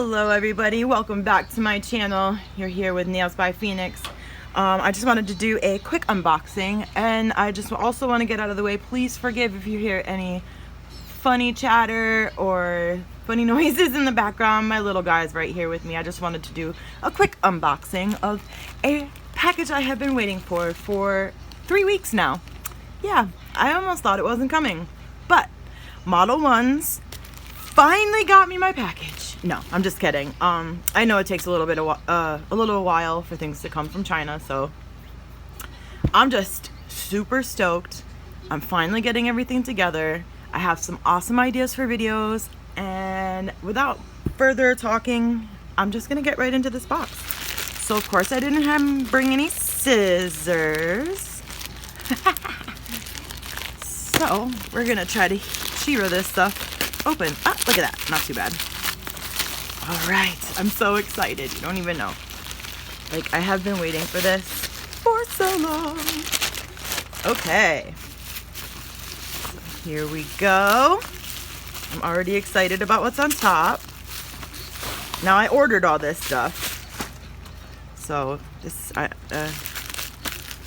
Hello everybody, welcome back to my channel. You're here with Nails by Phoenix. I just wanted to do a quick unboxing, and I just also want to get out of the way. Please forgive if you hear any funny chatter or funny noises in the background. My little guy's right here with me. I just wanted to do a quick unboxing of a package I have been waiting for 3 weeks now. Yeah, I almost thought it wasn't coming, but Modelones finally got me my package. No, I'm just kidding. I know it takes a little while for things to come from China, so I'm just super stoked. I'm finally getting everything together. I have some awesome ideas for videos, and without further talking, I'm just gonna get right into this box. So of course I didn't bring any scissors. So we're gonna try to shear this stuff open. Ah, look at that, not too bad. All right, I'm so excited. You don't even know. Like, I have been waiting for this for so long. Okay, so here we go. I'm already excited about what's on top. Now, I ordered all this stuff, so this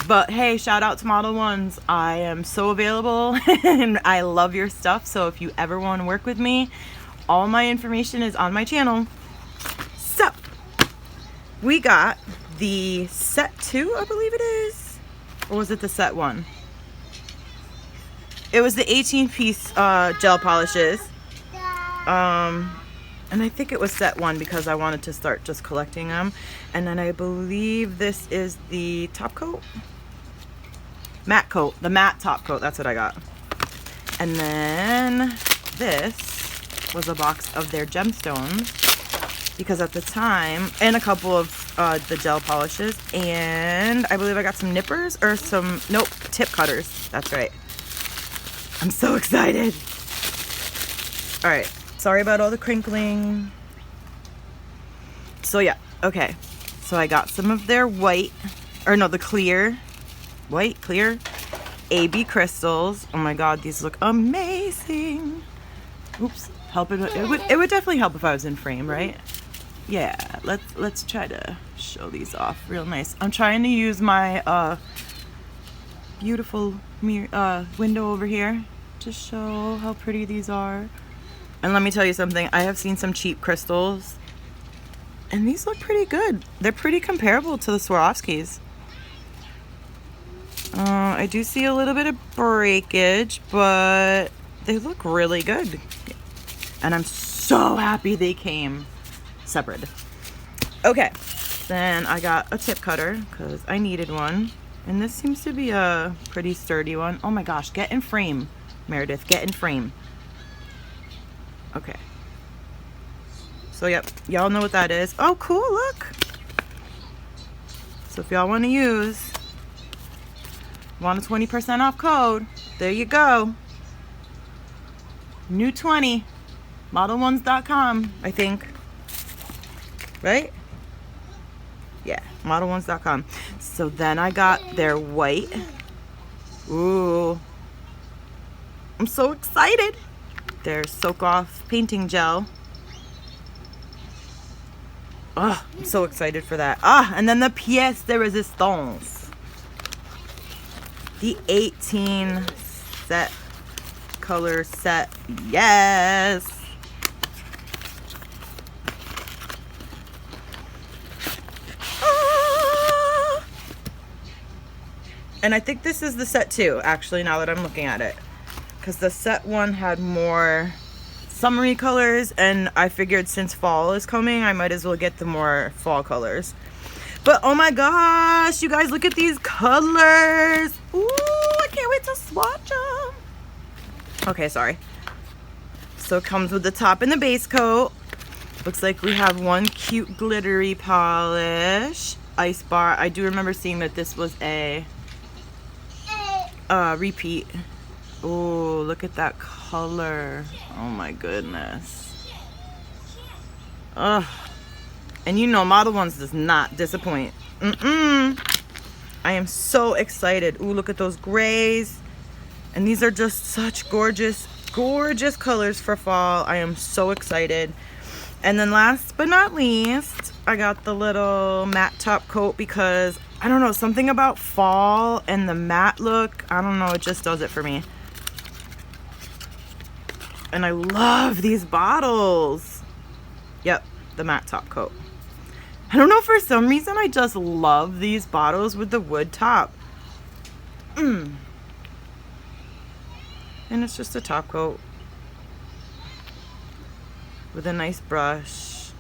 but hey, shout out to Modelones. I am so available and I love your stuff. So if you ever want to work with me, all my information is on my channel. So we got the set 2, I believe it is. Or was it the set 1? It was the 18-piece gel polishes. And I think it was set 1 because I wanted to start just collecting them. And then I believe this is the top coat. Matte coat, the matte top coat, that's what I got. And then this was a box of their gemstones, because at the time, and a couple of the gel polishes, and I believe I got some nippers or some, nope, tip cutters. That's right. I'm so excited. All right, sorry about all the crinkling. So yeah, okay. So I got some of their white, or no, the clear, white, clear AB crystals. Oh my god, these look amazing. Oops, it would definitely help if I was in frame, right? Yeah, let's try to show these off real nice. I'm trying to use my beautiful mirror window over here to show how pretty these are. And let me tell you something, I have seen some cheap crystals and these look pretty good. They're pretty comparable to the Swarovskis. I do see a little bit of breakage, but they look really good. And I'm so happy they came separate. Okay, then I got a tip cutter because I needed one. And this seems to be a pretty sturdy one. Oh my gosh, get in frame, Meredith, get in frame. Okay. So yep, y'all know what that is. Oh cool, look. So if y'all want to want a 20% off code, there you go. New 20, Modelones.com, I think. Right? Yeah, Modelones.com. So then I got their white. Ooh. I'm so excited. Their soak off painting gel. Oh, I'm so excited for that. Ah, and then the pièce de résistance. The 18 set color set. Yes. Ah! And I think this is the set 2, actually, now that I'm looking at it, because the set 1 had more summery colors, and I figured since fall is coming, I might as well get the more fall colors. But oh my gosh, you guys, look at these colors. Ooh, I can't wait to swatch them. Okay, sorry. So it comes with the top and the base coat. Looks like we have one cute glittery polish. Ice bar. I do remember seeing that this was a repeat. Oh, look at that color. Oh my goodness. Ugh. And you know Modelones does not disappoint. I am so excited. Ooh, look at those grays. And these are just such gorgeous, gorgeous colors for fall. I am so excited. And then last but not least, I got the little matte top coat because, I don't know, something about fall and the matte look, I don't know, it just does it for me. And I love these bottles. Yep, the matte top coat. I don't know, for some reason I just love these bottles with the wood top. And it's just a top coat with a nice brush.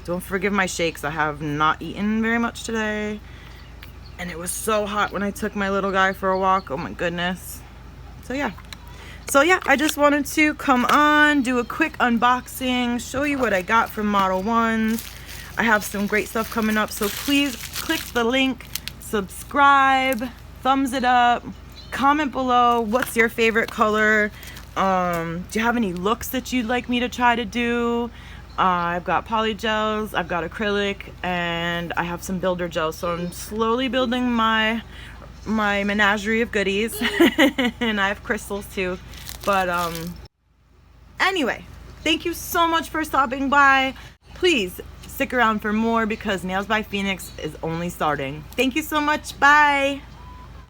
Don't forgive my shakes. I have not eaten very much today. And it was so hot when I took my little guy for a walk. Oh my goodness. So yeah, I just wanted to come on, do a quick unboxing, show you what I got from Modelones. I have some great stuff coming up, so please click the link, subscribe, thumbs it up, comment below what's your favorite color. Do you have any looks that you'd like me to try to do? I've got poly gels, I've got acrylic, and I have some builder gels, so I'm slowly building my menagerie of goodies. And I have crystals too. But anyway, thank you so much for stopping by. Please stick around for more because Nails by Phoenix is only starting. Thank you so much. Bye.